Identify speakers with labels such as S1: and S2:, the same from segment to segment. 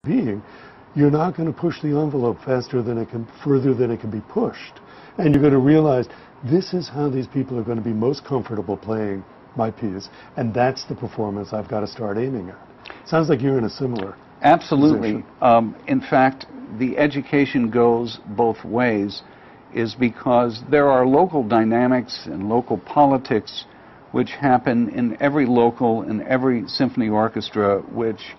S1: being, you're not going to push the envelope further than it can be pushed. And you're going to realize this is how these people are going to be most comfortable playing my piece, and that's the performance I've got to start aiming at. Sounds like you're in a similar
S2: Absolutely. In fact, the education goes both ways, is because there are local dynamics and local politics which happen in every local and every symphony orchestra, which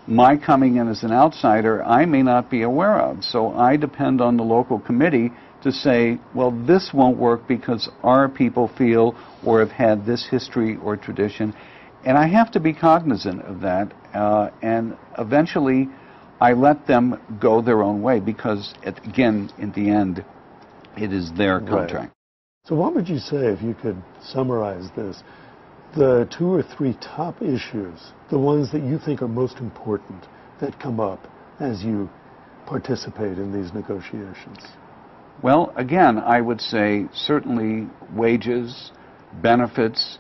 S2: my coming in as an outsider, I may not be aware of. So I depend on the local committee to say, well, this won't work because our people feel or have had this history or tradition. And I have to be cognizant of that. And eventually, I let them go their own way because, again, in the end, it is their contract.
S1: Right. So what would you say, if you could summarize this, the 2 or 3 top issues, the ones that you think are most important that come up as you participate in these negotiations?
S2: Well, again, I would say certainly wages, benefits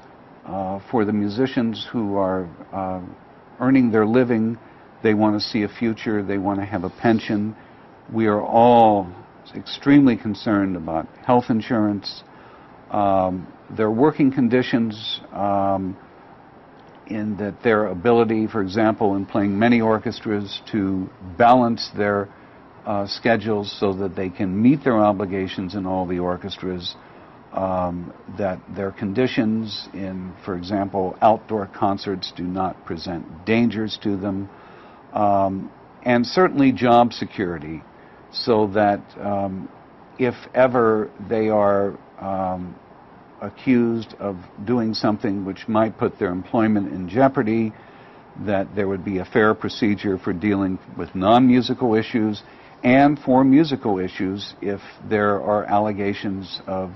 S2: for the musicians who are earning their living. They want to see a future. They want to have a pension. We are all extremely concerned about health insurance, their working conditions, in that their ability, for example, in playing many orchestras, to balance their schedules so that they can meet their obligations in all the orchestras, that their conditions in, for example, outdoor concerts do not present dangers to them, and certainly job security, so that if ever they are accused of doing something which might put their employment in jeopardy, that there would be a fair procedure for dealing with non-musical issues and for musical issues if there are allegations of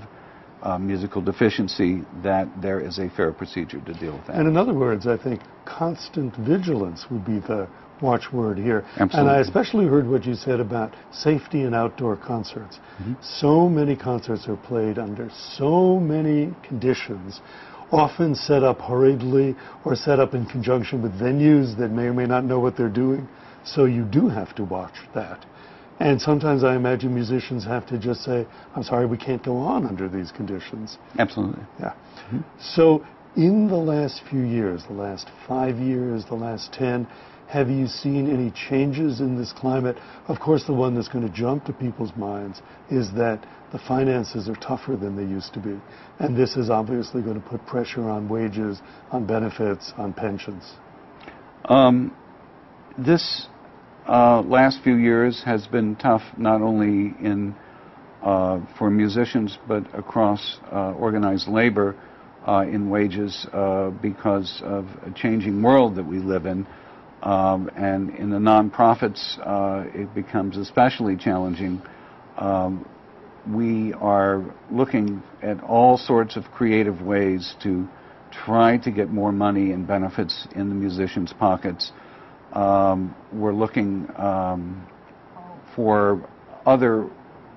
S2: musical deficiency, that there is a fair procedure to deal with that.
S1: And in other words, I think constant vigilance would be the watchword here.
S2: Absolutely.
S1: And I especially heard what you said about safety in outdoor concerts. Mm-hmm. So many concerts are played under so many conditions, often set up hurriedly or set up in conjunction with venues that may or may not know what they're doing. So you do have to watch that. And sometimes I imagine musicians have to just say, I'm sorry, we can't go on under these conditions.
S2: Absolutely.
S1: Yeah. Mm-hmm. So in the last few years, the last 5 years, the last 10, have you seen any changes in this climate? Of course, the one that's going to jump to people's minds is that the finances are tougher than they used to be. And this is obviously going to put pressure on wages, on benefits, on pensions.
S2: This last few years has been tough, not only for musicians, but across organized labor in wages because of a changing world that we live in. And in the nonprofits, it becomes especially challenging. We are looking at all sorts of creative ways to try to get more money and benefits in the musicians' pockets. We're looking for other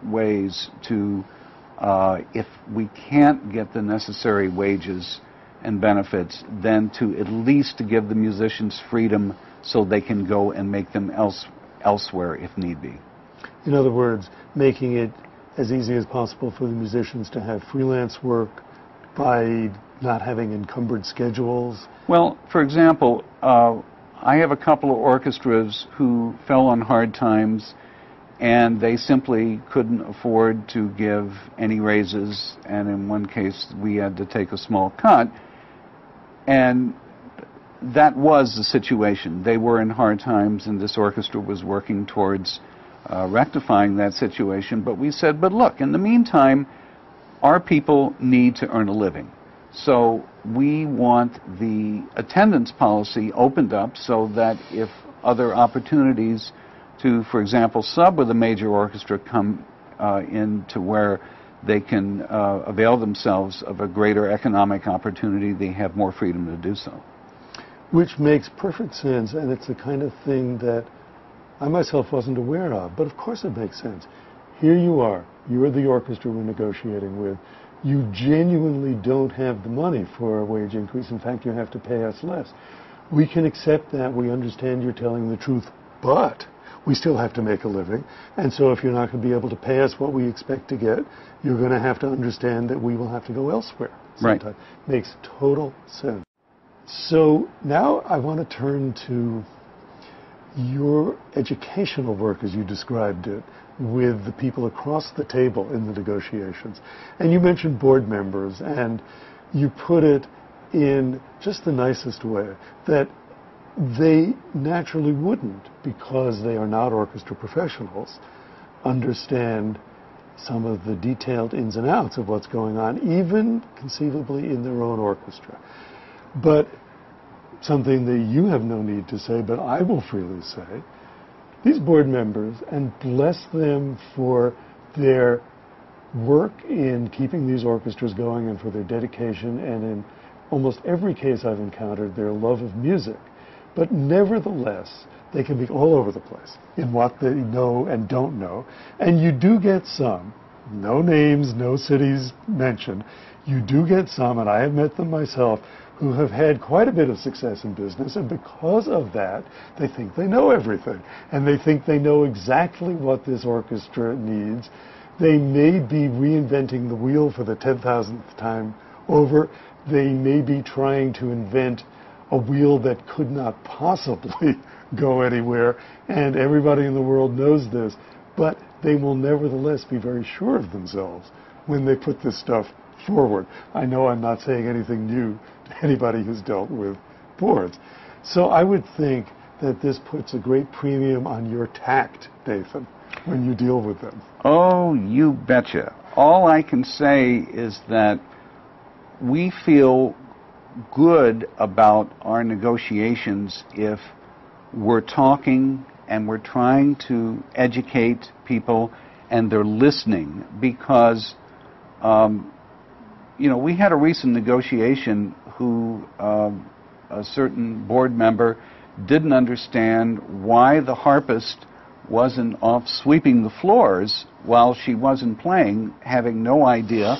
S2: ways to, if we can't get the necessary wages and benefits, then to at least to give the musicians freedom so they can go and make them elsewhere if need be.
S1: In other words, making it as easy as possible for the musicians to have freelance work by not having encumbered schedules?
S2: Well, for example, I have a couple of orchestras who fell on hard times and they simply couldn't afford to give any raises, and in one case we had to take a small cut. And that was the situation. They were in hard times, and this orchestra was working towards rectifying that situation. But we said, but look, in the meantime, our people need to earn a living. So we want the attendance policy opened up so that if other opportunities to, for example, sub with a major orchestra come into where they can avail themselves of a greater economic opportunity, they have more freedom to do so.
S1: Which makes perfect sense, and it's the kind of thing that I myself wasn't aware of, but of course it makes sense. Here you are the orchestra we're negotiating with. You genuinely don't have the money for a wage increase. In fact, you have to pay us less. We can accept that. We understand you're telling the truth but we still have to make a living. And so if you're not going to be able to pay us what we expect to get, you're going to have to understand that we will have to go elsewhere sometime. Right. Makes total sense. So now I want to turn to your educational work, as you described it, with the people across the table in the negotiations. And you mentioned board members, and you put it in just the nicest way, that they naturally wouldn't, because they are not orchestra professionals, understand some of the detailed ins and outs of what's going on, even conceivably in their own orchestra. But something that you have no need to say, but I will freely say, these board members, and bless them for their work in keeping these orchestras going and for their dedication, and in almost every case I've encountered, their love of music. But nevertheless, they can be all over the place in what they know and don't know. And you do get some, no names, no cities mentioned, you do get some, and I have met them myself, who have had quite a bit of success in business, and because of that, they think they know everything. And they think they know exactly what this orchestra needs. They may be reinventing the wheel for the 10,000th time over. They may be trying to invent a wheel that could not possibly go anywhere, and everybody in the world knows this, but they will nevertheless be very sure of themselves when they put this stuff forward. I know I'm not saying anything new to anybody who's dealt with boards. So I would think that this puts a great premium on your tact, Nathan, when you deal with them.
S2: Oh, you betcha. All I can say is that we feel good about our negotiations if we're talking and we're trying to educate people and they're listening, because we had a recent negotiation who a certain board member didn't understand why the harpist wasn't off sweeping the floors while she wasn't playing, having no idea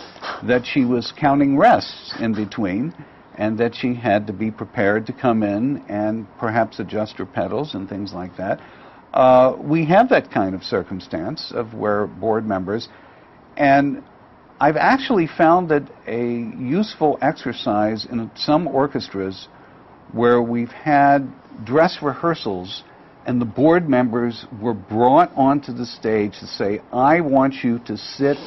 S2: that she was counting rests in between, and that she had to be prepared to come in and perhaps adjust her pedals and things like that. We have that kind of circumstance of where board members, and I've actually found that a useful exercise in some orchestras where we've had dress rehearsals and the board members were brought onto the stage to say, I want you to sit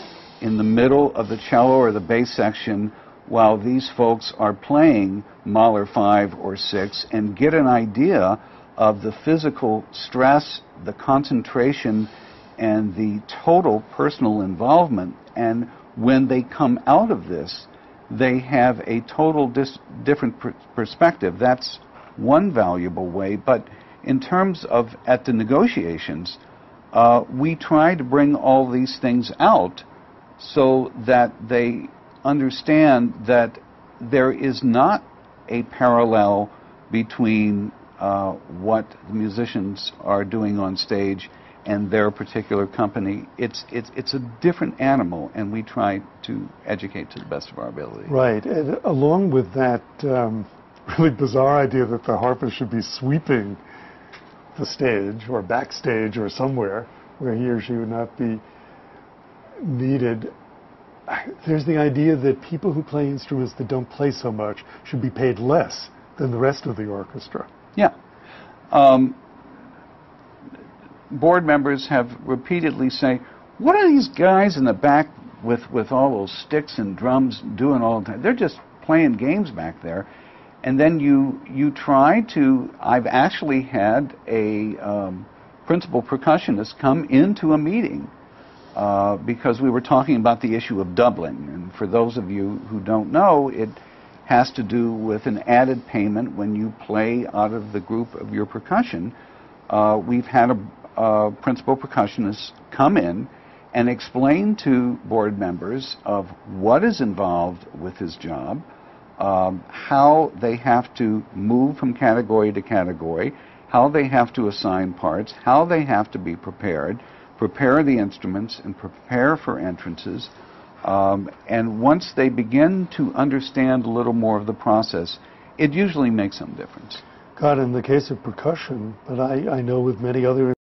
S2: in the middle of the cello or the bass section while these folks are playing Mahler 5 or 6, and get an idea of the physical stress, the concentration, and the total personal involvement. And when they come out of this, they have a total different perspective. That's one valuable way. But in terms of at the negotiations, we try to bring all these things out so that they understand that there is not a parallel between what the musicians are doing on stage and their particular company. It's a different animal, and we try to educate to the best of our ability.
S1: Right, and along with that really bizarre idea that the harpist should be sweeping the stage or backstage or somewhere where he or she would not be needed. There's the idea that people who play instruments that don't play so much should be paid less than the rest of the orchestra.
S2: Yeah. Board members have repeatedly say, what are these guys in the back with all those sticks and drums doing all the time? They're just playing games back there. And then you try to, I've actually had a principal percussionist come into a meeting because we were talking about the issue of doubling. And for those of you who don't know, it has to do with an added payment when you play out of the group of your percussion. We've had a principal percussionist come in and explain to board members of what is involved with his job, how they have to move from category to category, how they have to assign parts, how they have to be prepared, prepare the instruments, and prepare for entrances. And once they begin to understand a little more of the process, it usually makes some difference.
S1: God, in the case of percussion, but I know with many other